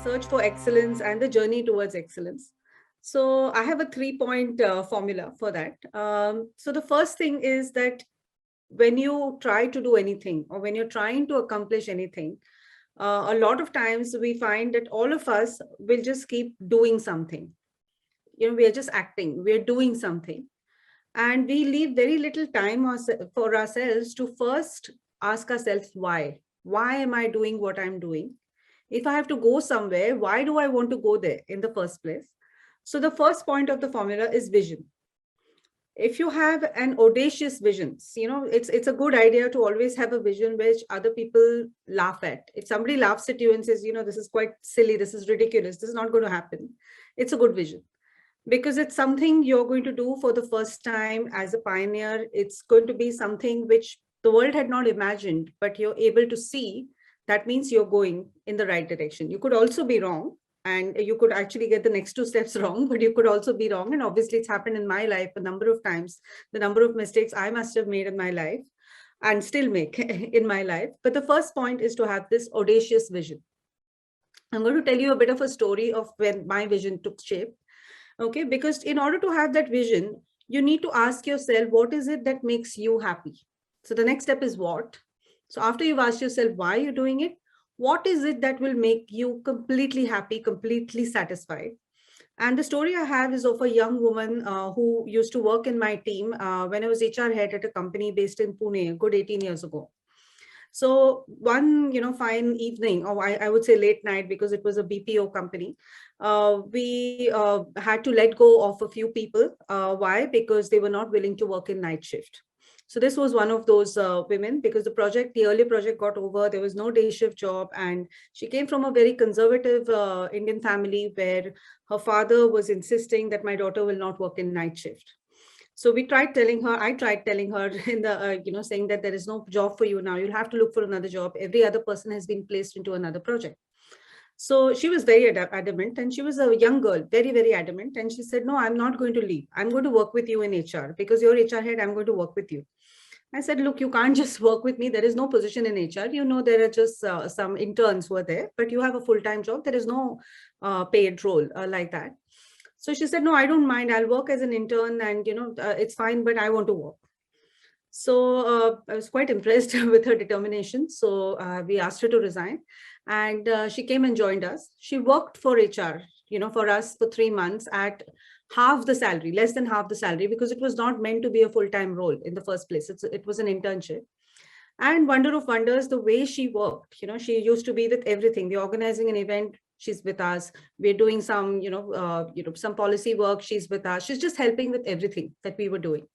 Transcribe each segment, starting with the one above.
search for excellence and the journey towards excellence. So I have a 3-point formula for that. So the first thing is that when you try to do anything or when you're trying to accomplish anything, a lot of times we find that all of us will just keep doing something. We are just acting, we're doing something. And we leave very little time for ourselves to first ask ourselves, why? Why am I doing what I'm doing? If I have to go somewhere, why do I want to go there in the first place? So the first point of the formula is vision. If you have an audacious vision, it's a good idea to always have a vision which other people laugh at. If somebody laughs at you and says, this is quite silly, this is ridiculous, this is not going to happen, it's a good vision, because it's something you're going to do for the first time as a pioneer. It's going to be something which the world had not imagined, but you're able to see. That means you're going in the right direction. You could also be wrong, and you could actually get the next 2 steps wrong, but you could also be wrong. And obviously it's happened in my life a number of times, the number of mistakes I must have made in my life and still make in my life. But the first point is to have this audacious vision. I'm going to tell you a bit of a story of when my vision took shape. Okay, because in order to have that vision, you need to ask yourself, what is it that makes you happy? So the next step is what. So after you've asked yourself why you're doing it, what is it that will make you completely happy, completely satisfied? And the story I have is of a young woman who used to work in my team when I was HR head at a company based in Pune, a good 18 years ago. So one, fine evening, or I would say late night, because it was a BPO company, we had to let go of a few people. Why? Because they were not willing to work in night shift. So this was one of those women, because the early project got over, there was no day shift job, and she came from a very conservative Indian family where her father was insisting that my daughter will not work in night shift. So I tried telling her in the, saying that there is no job for you now. You'll have to look for another job. Every other person has been placed into another project. So she was very adamant, and she was a young girl, very, very adamant. And she said, no, I'm not going to leave. I'm going to work with you in HR, because you're HR head. I'm going to work with you. I said, look, you can't just work with me. There is no position in HR. There are just some interns who are there, but you have a full-time job. There is no paid role like that. So she said, no, I don't mind. I'll work as an intern, and, it's fine, but I want to work. So I was quite impressed with her determination. So we asked her to resign, and she came and joined us. She worked for HR, for us for 3 months at half the salary, less than half the salary, because it was not meant to be a full-time role in the first place. It was an internship. And wonder of wonders, the way she worked, she used to be with everything. We're organizing an event, she's with us. We're doing some, some policy work, she's with us. She's just helping with everything that we were doing.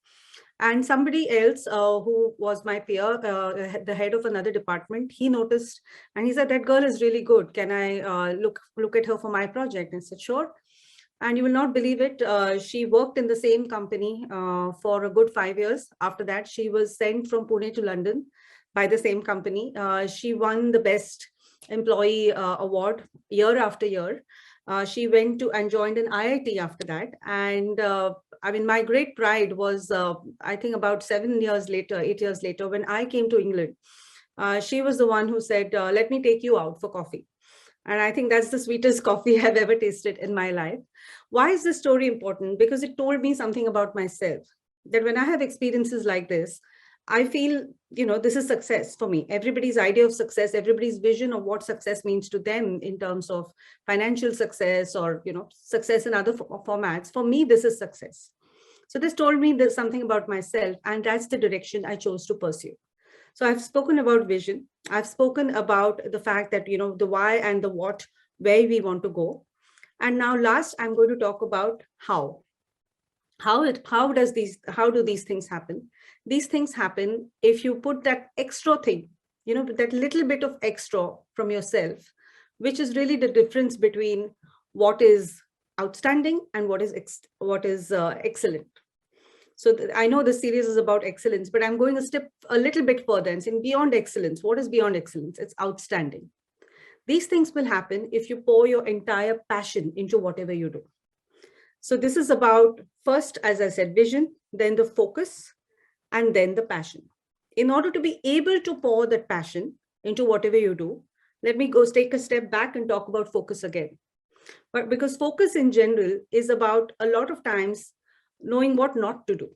And somebody else who was my peer, the head of another department, he noticed and he said, that girl is really good. Can I look at her for my project? And I said, sure. And you will not believe it. She worked in the same company for a good 5 years. After that, she was sent from Pune to London by the same company. She won the best employee award year after year. She went to and joined an IIT after that. And my great pride was, I think about 8 years later, when I came to England, she was the one who said, let me take you out for coffee. And I think that's the sweetest coffee I've ever tasted in my life. Why is this story important? Because it told me something about myself, that when I have experiences like this, I feel, this is success for me. Everybody's idea of success, everybody's vision of what success means to them in terms of financial success or, success in other formats. For me, this is success. So this told me there's something about myself, and that's the direction I chose to pursue. So I've spoken about vision. I've spoken about the fact that, the why and the what, where we want to go. And now last, I'm going to talk about how. How do these things happen? These things happen if you put that extra thing, that little bit of extra from yourself, which is really the difference between what is outstanding and what is excellent. So I know the series is about excellence, but I'm going a step a little bit further and saying beyond excellence. What is beyond excellence? It's outstanding. These things will happen if you pour your entire passion into whatever you do. So this is about, first, as I said, vision, then the focus, and then the passion. In order to be able to pour that passion into whatever you do, Let me go take a step back and talk about focus again. But because focus in general is about a lot of times knowing what not to do.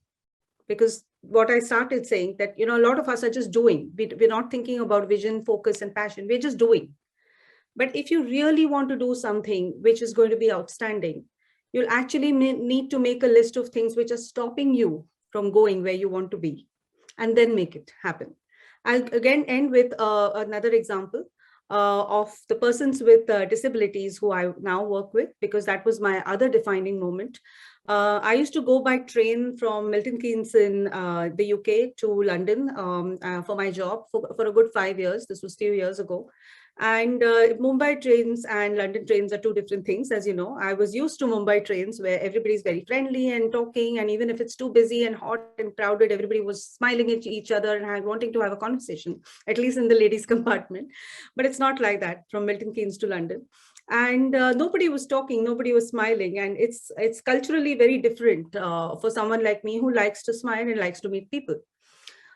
Because what I started saying that, a lot of us are just doing. We're not thinking about vision, focus, and passion. We're just doing. But if you really want to do something which is going to be outstanding, you'll actually need to make a list of things which are stopping you from going where you want to be, and then make it happen. I'll again end with another example of the persons with disabilities who I now work with, because that was my other defining moment. I used to go by train from Milton Keynes in the UK to London for my job for a good 5 years. This was 2 years ago. And Mumbai trains and London trains are two different things, as you know. I was used to Mumbai trains where everybody's very friendly and talking, and even if it's too busy and hot and crowded, everybody was smiling at each other and wanting to have a conversation, at least in the ladies' compartment. But it's not like that from Milton Keynes to London. And nobody was talking, nobody was smiling, and it's culturally very different for someone like me who likes to smile and likes to meet people.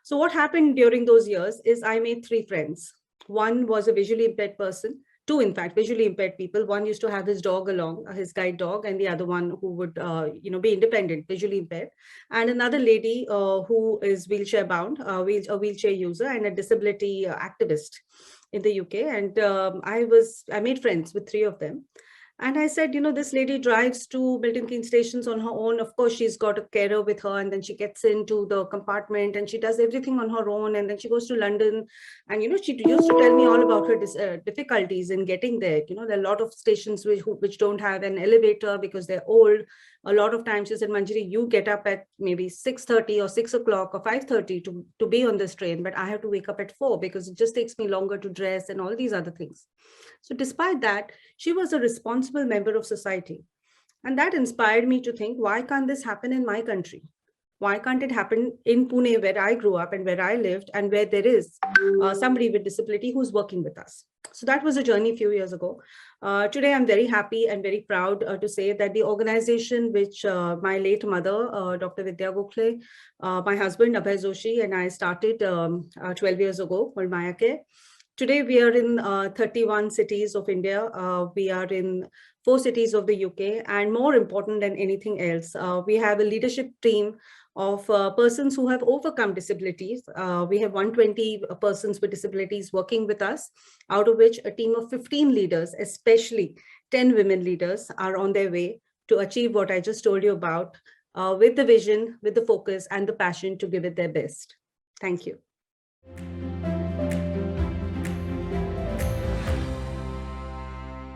So what happened during those years is I made three friends. One was a visually impaired person, two, in fact, visually impaired people. One used to have his dog along, his guide dog, and the other one who would, be independent, visually impaired. And another lady who is wheelchair bound, a wheelchair user and a disability activist in the UK. And I made friends with three of them. And I said, this lady drives to Milton Keynes stations on her own. Of course, she's got a carer with her, and then she gets into the compartment and she does everything on her own. And then she goes to London. And, she used to tell me all about her difficulties in getting there. There are a lot of stations which don't have an elevator because they're old. A lot of times she said, Manjiri, you get up at maybe 6:30 or 6 o'clock or 5:30 to be on this train, but I have to wake up at 4 because it just takes me longer to dress and all these other things. So despite that, she was a responsible member of society. And that inspired me to think, why can't this happen in my country? Why can't it happen in Pune, where I grew up and where I lived, and where there is somebody with disability who's working with us? So that was a journey a few years ago. Today, I'm very happy and very proud to say that the organization which my late mother, Dr. Vidya Gokhale, my husband, Abhay Joshi, and I started 12 years ago, called Maya Care. Today, we are in 31 cities of India. We are in 4 cities of the UK. And more important than anything else, we have a leadership team of persons who have overcome disabilities. We have 120 persons with disabilities working with us, out of which a team of 15 leaders, especially 10 women leaders, are on their way to achieve what I just told you about, with the vision, with the focus and the passion to give it their best. Thank you.